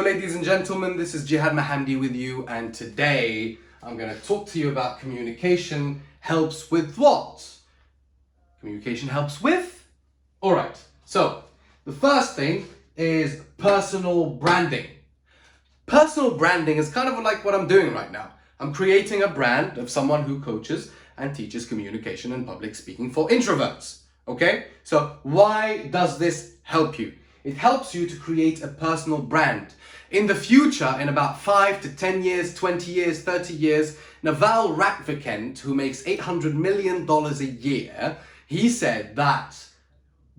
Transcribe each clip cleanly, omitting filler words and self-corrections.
ladies and gentlemen, this is Jihad Mahamdi with you, and today I'm going to talk to you about communication helps with what? Communication helps with? Alright, so the first thing is personal branding. Personal branding is kind of like what I'm doing right now. I'm creating a brand of someone who coaches and teaches communication and public speaking for introverts. Okay? So why does this help you? It helps you to create a personal brand. In the future, in about 5 to 10 years, 20 years, 30 years, Naval Ravikant, who makes $800 million a year, he said that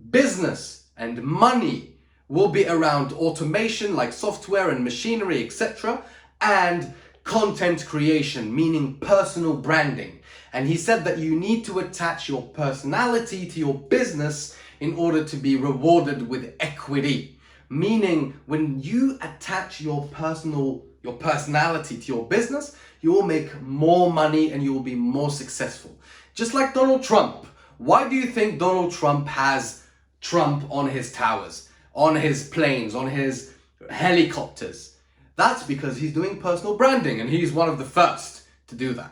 business and money will be around automation like software and machinery, etc., and content creation, meaning personal branding. And he said that you need to attach your personality to your business in order to be rewarded with equity. Meaning, when you attach your personality to your business, you will make more money and you will be more successful. Just like Donald Trump. Why do you think Donald Trump has Trump on his towers, on his planes, on his helicopters? That's because he's doing personal branding, and he's one of the first to do that.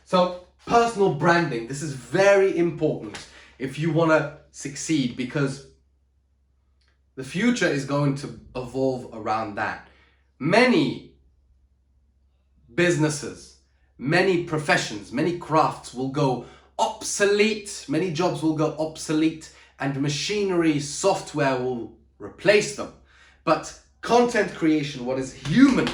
So personal branding, this is very important if you want to succeed, because the future is going to evolve around that. Many businesses, many professions, many crafts will go obsolete, many jobs will go obsolete, and machinery, software will replace them. But content creation, what is human,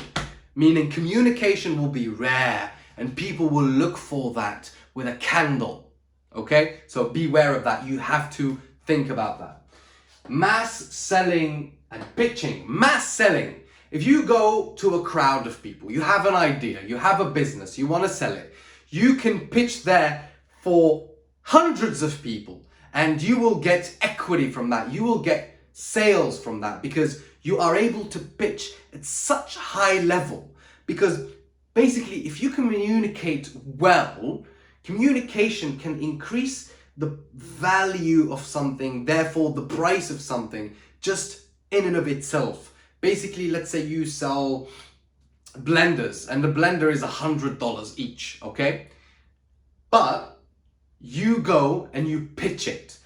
meaning communication, will be rare, and people will look for that with a candle. Okay, so beware of that. You have to think about that. Mass selling and pitching. Mass selling. If you go to a crowd of people, you have an idea, you have a business, you want to sell it, you can pitch there for hundreds of people, and you will get equity from that. You will get sales from that because you are able to pitch at such a high level. Because basically, if you communicate well, communication can increase the value of something, therefore the price of something, just in and of itself. Basically, let's say you sell blenders, and the blender is $100 each, okay? But you go and you pitch it.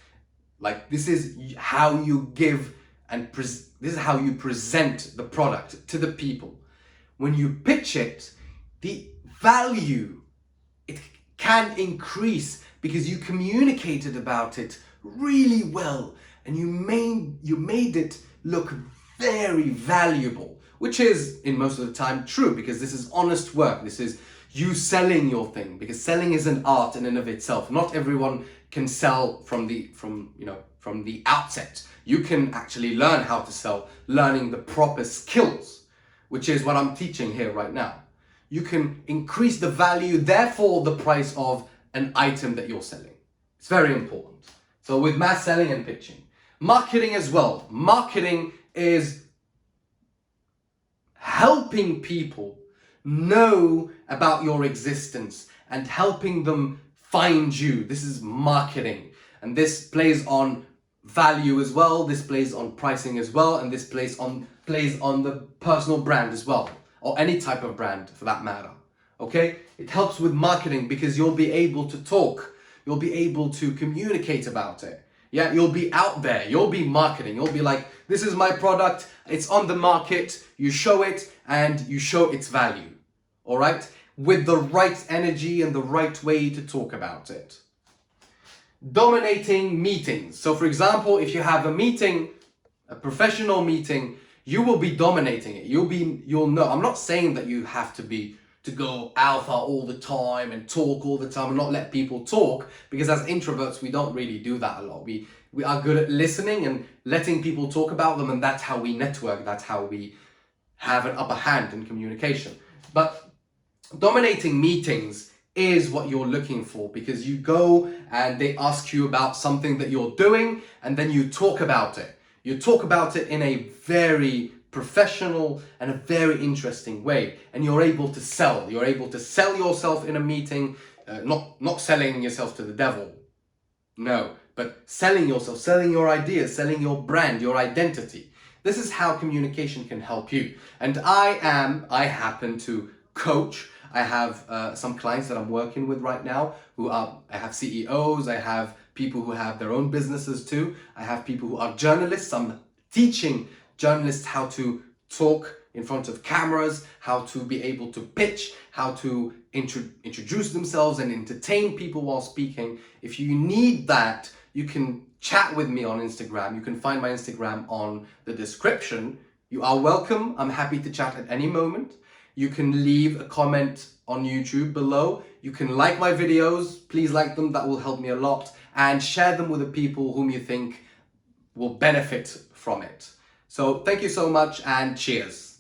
Like, this is how you give and this is how you present the product to the people. When you pitch it, the value, it can increase because you communicated about it really well, and you made it look very valuable, which is in most of the time true, because this is honest work. This is you selling your thing, because selling is an art in and of itself. Not everyone can sell from the outset. You can actually learn how to sell, learning the proper skills, which is what I'm teaching here right now. You can increase the value, therefore the price of an item that you're selling. It's very important. So with mass selling and pitching. Marketing as well. Marketing is helping people know about your existence and helping them find you. This is marketing. And this plays on value as well. This plays on pricing as well. And this plays on the personal brand as well. Or any type of brand for that matter. Okay? It helps with marketing because you'll be able to talk. You'll be able to communicate about it. Yeah, you'll be out there. You'll be marketing. You'll be like, this is my product. It's on the market. You show it and you show its value. All right? With the right energy and the right way to talk about it. Dominating meetings. So for example, if you have a meeting, a professional meeting, you will be dominating it. You'll know. I'm not saying that you have to go alpha all the time and talk all the time and not let people talk, because as introverts, we don't really do that a lot. We are good at listening and letting people talk about them, and that's how we network. That's how we have an upper hand in communication. But dominating meetings is what you're looking for, because you go and they ask you about something that you're doing, and then you talk about it. You talk about it in a very professional and a very interesting way, and you're able to sell. You're able to sell yourself in a meeting, not selling yourself to the devil, no, but selling yourself, selling your ideas, selling your brand, your identity. This is how communication can help you. And I happen to coach. I have some clients that I'm working with right now I have CEOs, I have people who have their own businesses too. I have people who are journalists. I'm teaching journalists how to talk in front of cameras, how to be able to pitch, how to introduce themselves and entertain people while speaking. If you need that, you can chat with me on Instagram. You can find my Instagram on the description. You are welcome. I'm happy to chat at any moment. You can leave a comment on YouTube below. You can like my videos. Please like them. That will help me a lot. And share them with the people whom you think will benefit from it. So thank you so much and cheers.